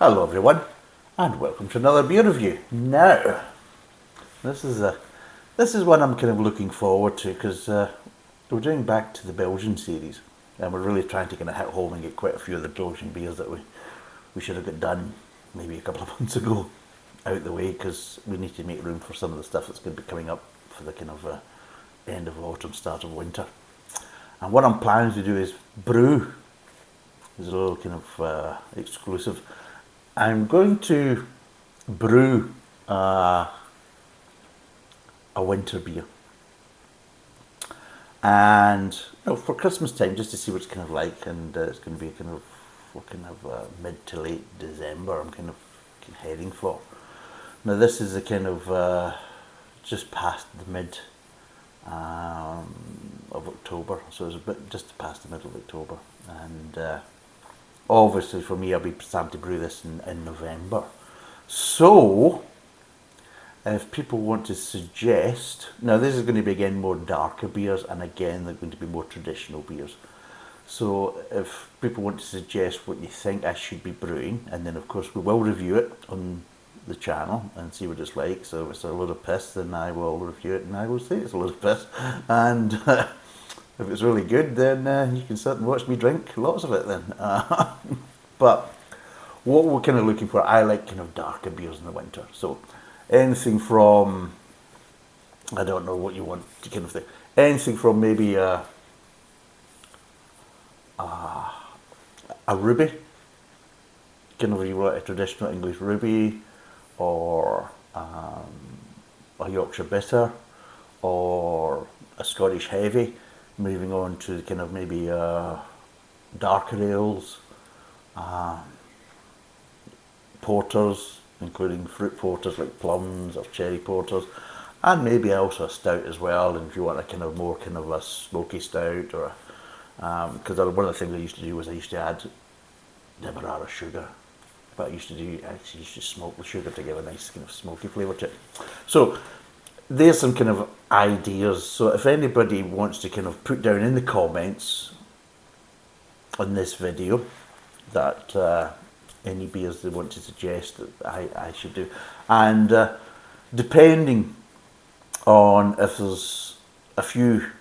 Hello everyone, and welcome to another beer review. Now, this is one I'm kind of looking forward to because we're doing back to the Belgian series, and we're really trying to kind of hit home and get quite a few of the Belgian beers that we should have got done maybe a couple of months ago out the way, because we need to make room for some of the stuff that's going to be coming up for the kind of end of autumn, start of winter. And what I'm planning to do is brew. There's a little kind of exclusive. I'm going to brew a winter beer, and for Christmas time, just to see what it's kind of like, and it's going to be kind of mid to late December. I'm kind of heading for. Now this is a kind of just past the mid of October, so it's a bit just past the middle of October, and obviously for me I'll be starting to brew this in November. So if people want to suggest, now this is going to be again more darker beers, and again they're going to be more traditional beers. So if people want to suggest what you think I should be brewing, and then of course we will review it on the channel and see what it's like. So if it's a load of piss, then I will review it and I will say it's a load of piss. And if it's really good, then you can sit and watch me drink lots of it then. But what we're kind of looking for, I like kind of darker beers in the winter. So anything from, I don't know what you want to kind of think, anything from maybe a ruby, kind of you want a traditional English ruby, or a Yorkshire bitter, or a Scottish heavy, moving on to kind of maybe darker ales, porters, including fruit porters like plums or cherry porters, and maybe also a stout as well. And if you want a kind of more kind of a smoky stout, or because one of the things I used to do was I used to add Demerara sugar. But I used to smoke the sugar to give a nice kind of smoky flavour to it. So there's some kind of ideas. So if anybody wants to kind of put down in the comments on this video that any beers they want to suggest that I should do, and depending on if there's a few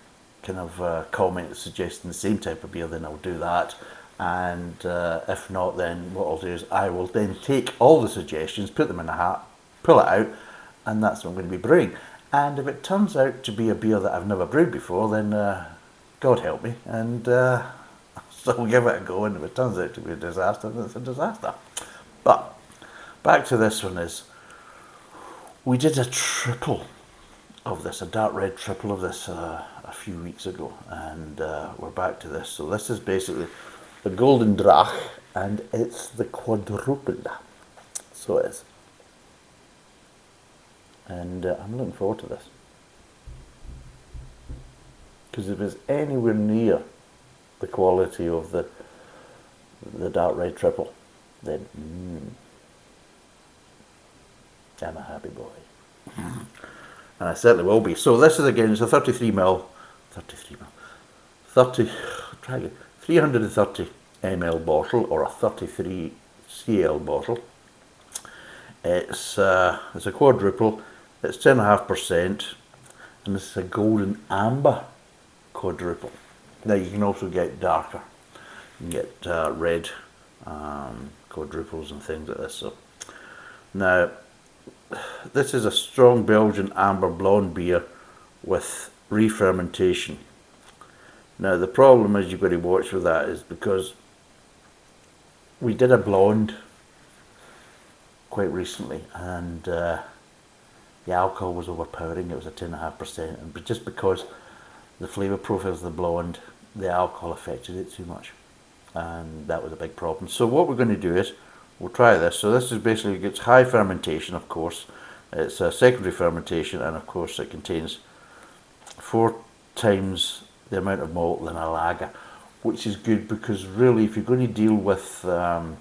kind of comments suggesting the same type of beer, then I'll do that. And if not, then what I'll do is I will then take all the suggestions, put them in a hat, pull it out, and that's what I'm going to be brewing. And if it turns out to be a beer that I've never brewed before, then God help me, and so we'll give it a go. And if it turns out to be a disaster, then it's a disaster. But back to this one is, we did a triple of this, a dark red triple of this a few weeks ago, and we're back to this. So this is basically the Gulden Draak, and it's the quadruple. So it is. And I'm looking forward to this. Because if it's anywhere near the quality of the dark red triple, then I'm a happy boy. And I certainly will be. So this is again, it's a 330 ml bottle, or a 33 cl bottle. It's a quadruple. It's 10.5%, and this is a Golden Amber Quadruple. Now you can also get darker. You can get red quadruples and things like this. So now this is a strong Belgian Amber Blonde beer with re-fermentation. Now the problem is you've got to watch with that is because we did a blonde quite recently, and the alcohol was overpowering. It was at 10.5%, but just because the flavour profiles of the blonde, the alcohol affected it too much, and that was a big problem. So what we're going to do is we'll try this. So this is basically, it's high fermentation, of course. It's a secondary fermentation, and of course it contains 4 times the amount of malt than a lager, which is good, because really if you're going to deal with the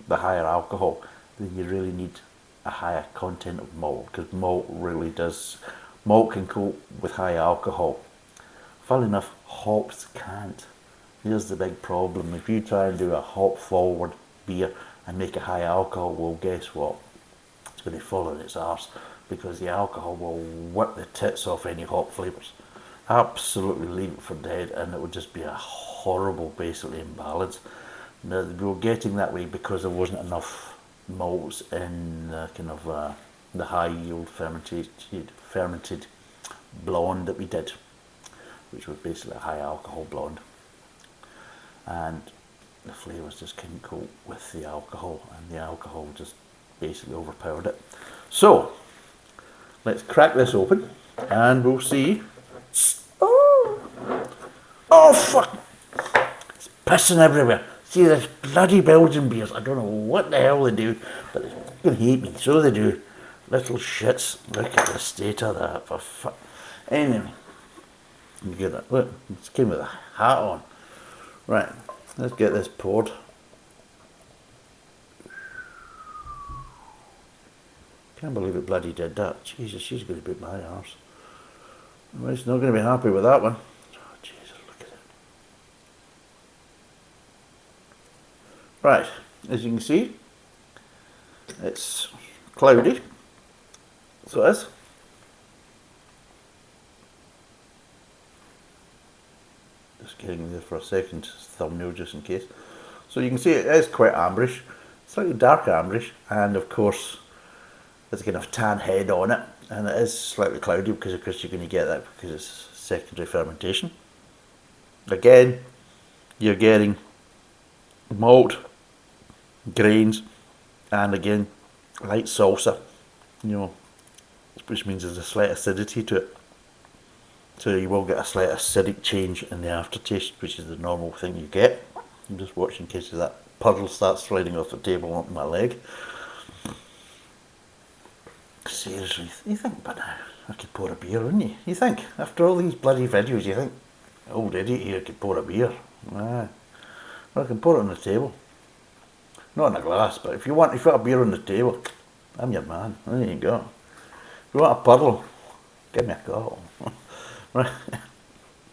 higher alcohol, then you really need a higher content of malt, because malt can cope with high alcohol. Funnily enough, hops can't. Here's the big problem. If you try and do a hop forward beer, and make it high alcohol, well, guess what? It's going to fall on its arse, because the alcohol will whip the tits off any hop flavours. Absolutely leave it for dead, and it would just be a horrible, basically, imbalance. Now, we were getting that way because there wasn't enough malts in the high yield fermented blonde that we did, which was basically a high alcohol blonde, and the flavours just couldn't cope with the alcohol, and the alcohol just basically overpowered it. So let's crack this open and we'll see. Oh fuck, it's pissing everywhere. See, this bloody Belgian beers, I don't know what the hell they do, but they fucking hate me, so they do. Little shits. Look at the state of that, for fuck. Anyway, you get it. Look, it's came with a hat on. Right, let's get this poured. Can't believe it bloody did that. Jesus, she's going to beat my arse. Well, it's not going to be happy with that one. Oh, Jesus, look at it. Right, as you can see, it's cloudy. So it is. Just getting there for a second, thumbnail just in case. So you can see it is quite amberish, slightly dark amberish, and of course there's a kind of tan head on it, and it is slightly cloudy because of course you're going to get that because it's secondary fermentation. Again, you're getting malt, grains, and again light salsa, you know, which means there's a slight acidity to it. So you will get a slight acidic change in the aftertaste, which is the normal thing you get. I'm just watching in case that puddle starts sliding off the table onto my leg. Seriously, you think, but I could pour a beer, wouldn't you? You think, after all these bloody videos, you think, old idiot here could pour a beer. Aye. Well, I can pour it on the table. Not in a glass, but if you want a beer on the table, I'm your man. There you go. If you want a puddle, give me a call. Right,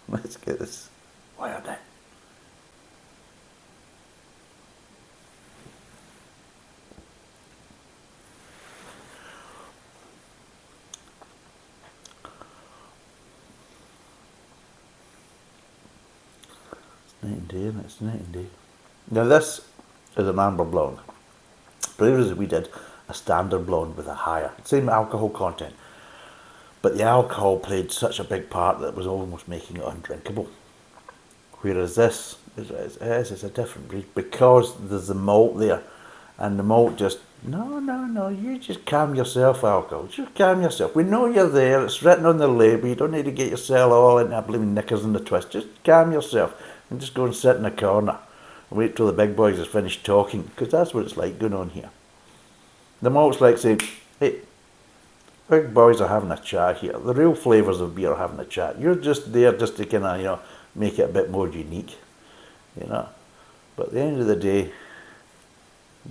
let's get this wired in. It's night and day, isn't it? It's night and day. Now this is an Amber Blonde. Previously we did a standard blonde with a higher, same alcohol content. But the alcohol played such a big part that it was almost making it undrinkable. Whereas this is a different breed because there's the malt there. And the malt just, no, you just calm yourself, alcohol. Just calm yourself. We know you're there, it's written on the label, you don't need to get yourself all into blaming knickers in the twist. Just calm yourself and just go and sit in a corner and wait till the big boys have finished talking, because that's what it's like going on here. The malt's like saying, hey, big boys are having a chat here. The real flavours of beer are having a chat. You're just there just to kind of, you know, make it a bit more unique, you know. But at the end of the day,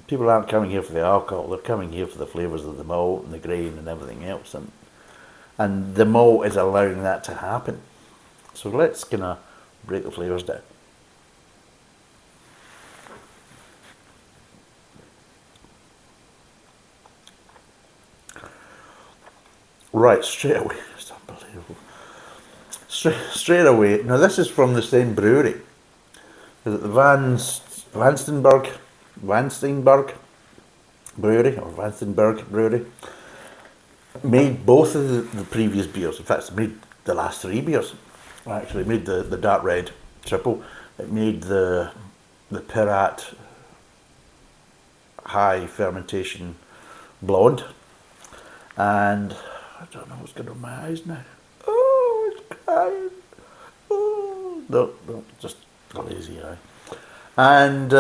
people aren't coming here for the alcohol. They're coming here for the flavours of the malt and the grain and everything else. And the malt is allowing that to happen. So let's kind of break the flavours down. Right, straight away, it's unbelievable. Straight away, now this is from the same brewery. Is it the Vanstenberg Brewery, or Vanstenberg Brewery? Made both of the previous beers. In fact, it made the last three beers. Actually, it made the dark red triple. It made the Pirat high fermentation blonde. And I don't know what's going on with my eyes now. Oh, it's crying. Oh, no, just a lazy eye. And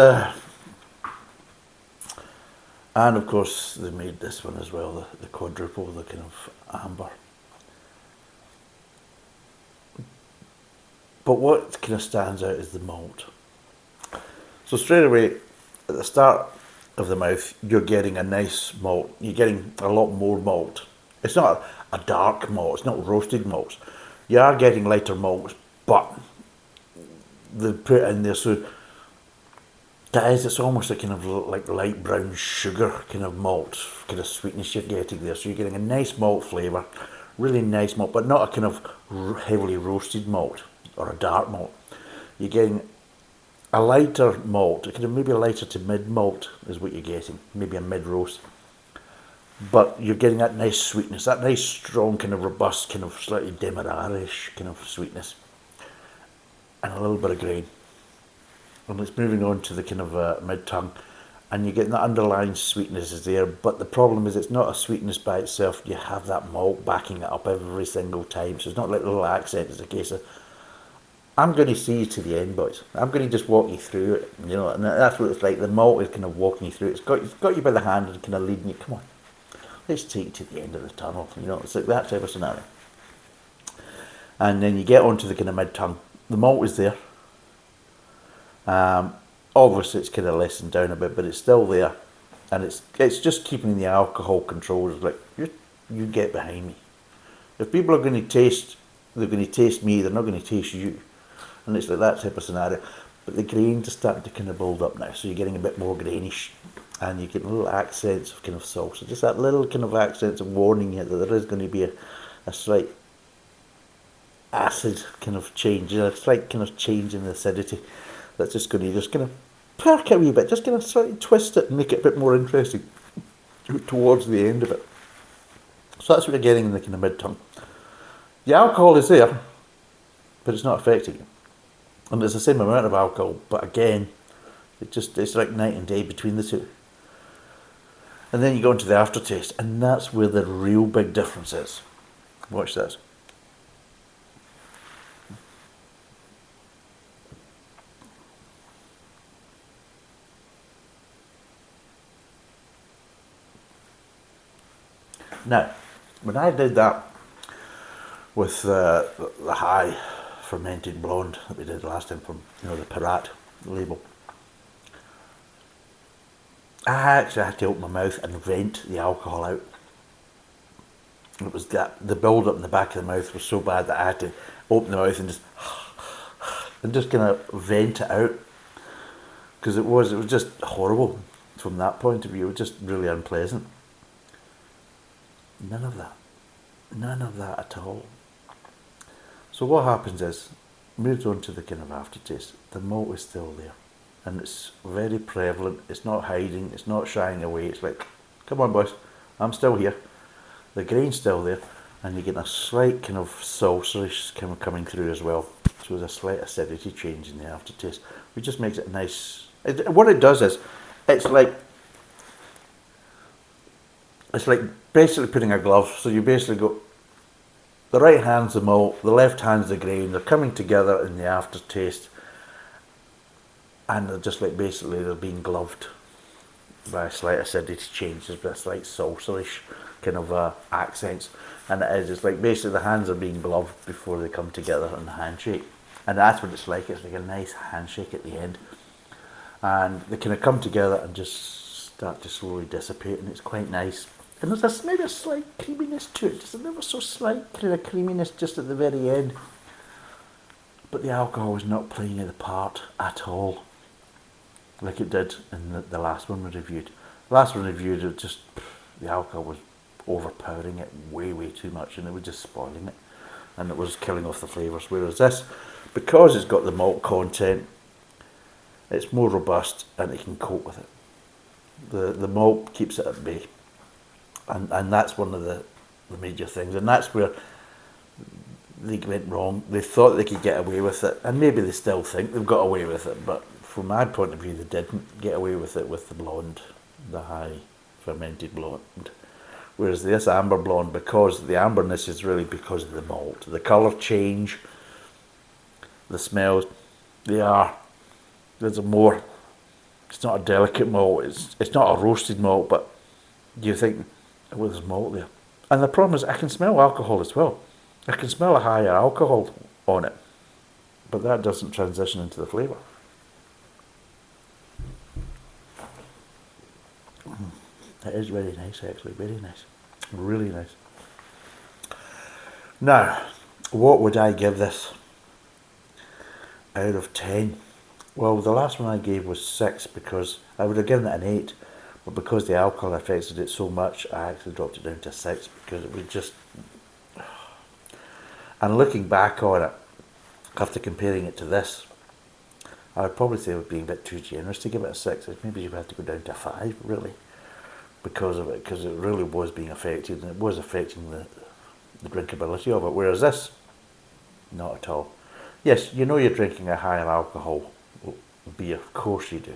of course they made this one as well, the quadruple, the kind of amber. But what kind of stands out is the malt. So straight away, at the start of the mouth, you're getting a nice malt. You're getting a lot more malt. It's not a dark malt, it's not roasted malts. You are getting lighter malts, but they put it in there so That is, it's almost like kind of like light brown sugar kind of malt, kind of sweetness you're getting there. So you're getting a nice malt flavour, really nice malt, but not a kind of heavily roasted malt or a dark malt. You're getting a lighter malt, kind of maybe a lighter to mid malt is what you're getting, maybe a mid roast. But you're getting that nice sweetness, that nice strong kind of robust, kind of slightly demerara-ish kind of sweetness, and a little bit of grain. And it's moving on to the kind of mid tongue, and you're getting that underlying sweetness is there. But the problem is, it's not a sweetness by itself. You have that malt backing it up every single time, so it's not like little accent. It's a case of, I'm going to see you to the end, boys. I'm going to just walk you through it, you know. And that's what it's like. The malt is kind of walking you through it. It's got you by the hand and kind of leading you. Come on, let's take you to the end of the tunnel. You know, it's like that type of scenario. And then you get onto the kind of mid tongue. The malt is there. Obviously it's kind of lessened down a bit, but it's still there, and it's just keeping the alcohol controlled. It's like, you get behind me. If people are going to taste, they're going to taste me. They're not going to taste you, and it's like that type of scenario. But the grains are starting to kind of build up now, so you're getting a bit more grainish, and you get little accents of kind of salsa, just that little kind of accents of warning you that there is going to be a slight acid kind of change, a slight kind of change in the acidity. That's just going to perk it a wee bit, just going to slightly twist it and make it a bit more interesting towards the end of it. So that's what you're getting in the kind of mid tongue. The alcohol is there, but it's not affecting you. And there's the same amount of alcohol, but again, it's like night and day between the two. And then you go into the aftertaste, and that's where the real big difference is. Watch this. Now, when I did that with the high fermented blonde that we did last time from, you know, the Pirat label, I actually had to open my mouth and vent the alcohol out. It was that the build up in the back of the mouth was so bad that I had to open the mouth and just kind of vent it out, because it was just horrible from that point of view. It was just really unpleasant. None of that at all. So what happens is, moved on to the kind of aftertaste. The malt is still there, and it's very prevalent. It's not hiding, it's not shying away. It's like, come on boys, I'm still here. The grain's still there, and you get a slight kind of salsa-ish kind of coming through as well. So there's a slight acidity change in the aftertaste, which just makes it nice. What it does is, it's like basically putting a glove. So you basically go, the right hand's the malt, the left hand's the grain. They're coming together in the aftertaste, and they're just like basically they're being gloved by a slight acidity change. There's a slight salsa-ish kind of accents, and it is. It's like basically the hands are being gloved before they come together in the handshake, and that's what it's like. It's like a nice handshake at the end, and they kind of come together and just start to slowly dissipate, and it's quite nice. And there's maybe a slight creaminess to it, just a little so slight kind of creaminess just at the very end. But the alcohol is not playing the part at all, like it did in the last one we reviewed. The last one we reviewed, it just, the alcohol was overpowering it way too much, and it was just spoiling it, and it was killing off the flavours. Whereas this, because it's got the malt content, it's more robust and it can cope with it. The malt keeps it at bay. And that's one of the major things, and that's where they went wrong. They thought they could get away with it, and maybe they still think they've got away with it, but from my point of view, they didn't get away with it with the blonde, the high fermented blonde. Whereas this amber blonde, because the amberness is really because of the malt, the colour change, the smells, there's a more, it's not a delicate malt, it's not a roasted malt, but you think, well, there's malt there. And the problem is, I can smell alcohol as well. I can smell a higher alcohol on it, but that doesn't transition into the flavour. It is very nice, actually, very nice. Really nice. Now, what would I give this out of 10? Well, the last one I gave was 6 because I would have given it an 8, but because the alcohol affected it so much, I actually dropped it down to 6 because it was just. And looking back on it, after comparing it to this, I would probably say it would be a bit too generous to give it a 6. Maybe you had to go down to a 5, really, because of it, because it really was being affected and it was affecting the drinkability of it. Whereas this, not at all. Yes, you know you're drinking a higher alcohol beer, of course you do.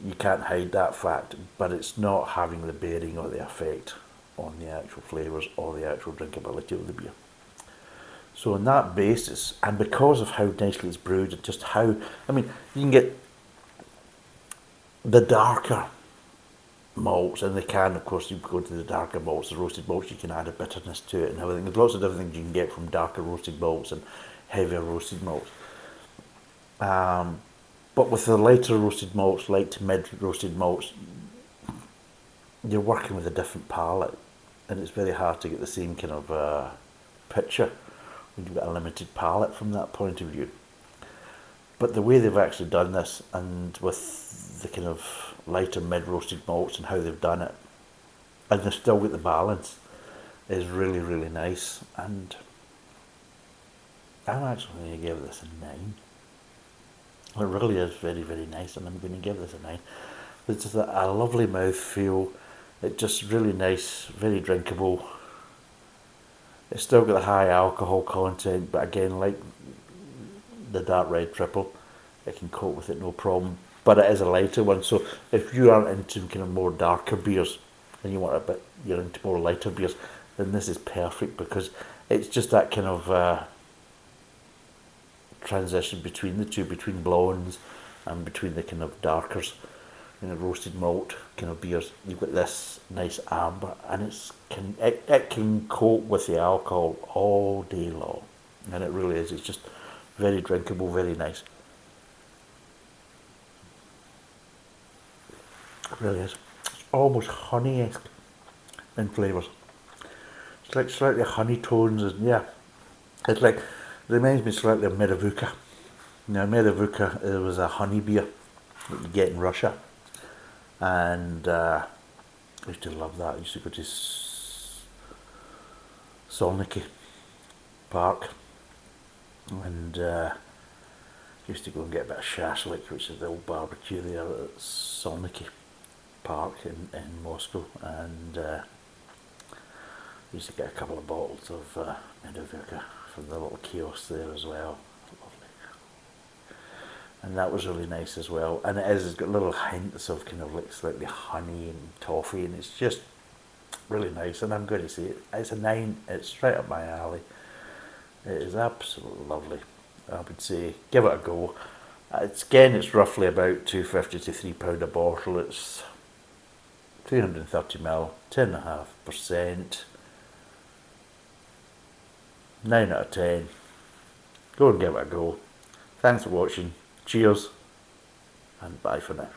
You can't hide that fact, but it's not having the bearing or the effect on the actual flavours or the actual drinkability of the beer. So on that basis, and because of how nicely it's brewed, and just how, I mean, you can get the darker malts, and they can, of course, you go to the darker malts, the roasted malts, you can add a bitterness to it and everything. There's lots of different things you can get from darker roasted malts and heavier roasted malts. But with the lighter roasted malts, light to mid roasted malts, you're working with a different palate, and it's very hard to get the same kind of picture when you've got a limited palate from that point of view. But the way they've actually done this, and with the kind of lighter mid roasted malts and how they've done it, and they've still got the balance, is really, really nice. And I'm actually going to give this a 9. It really is very, very nice, and I'm going to give this a 9. It's just a lovely mouth feel. It's just really nice, very drinkable. It's still got the high alcohol content, but again, like the dark red triple, it can cope with it no problem. But it is a lighter one, so if you aren't into kind of more darker beers and you want a bit, you're into more lighter beers, then this is perfect because it's just that kind of transition between the two, between blondes and between the kind of darkers, you know, roasted malt kind of beers. You've got this nice amber, and it can cope with the alcohol all day long, and it really is. It's just very drinkable, very nice. It really is. It's almost honey-esque in flavours. It's like slightly honey tones, and yeah, it's like, it reminds me slightly of Medavuka. Now, Medavuka, it was a honey beer that you get in Russia, and I used to love that. I used to go to Solniki Park, and used to go and get a bit of shashlik, which is the old barbecue there at Solniki Park in Moscow, and used to get a couple of bottles of Medavuka from the little kiosk there as well. Lovely. And that was really nice as well. And it's got little hints of kind of like slightly honey and toffee, and it's just really nice. And I'm going to say it's a 9. It's right up my alley. It is absolutely lovely. I would say give it a go. It's roughly about £2.50 to £3 a bottle. It's 330ml, 10.5%. 9 out of 10. Go and give it a go. Thanks for watching. Cheers, and bye for now.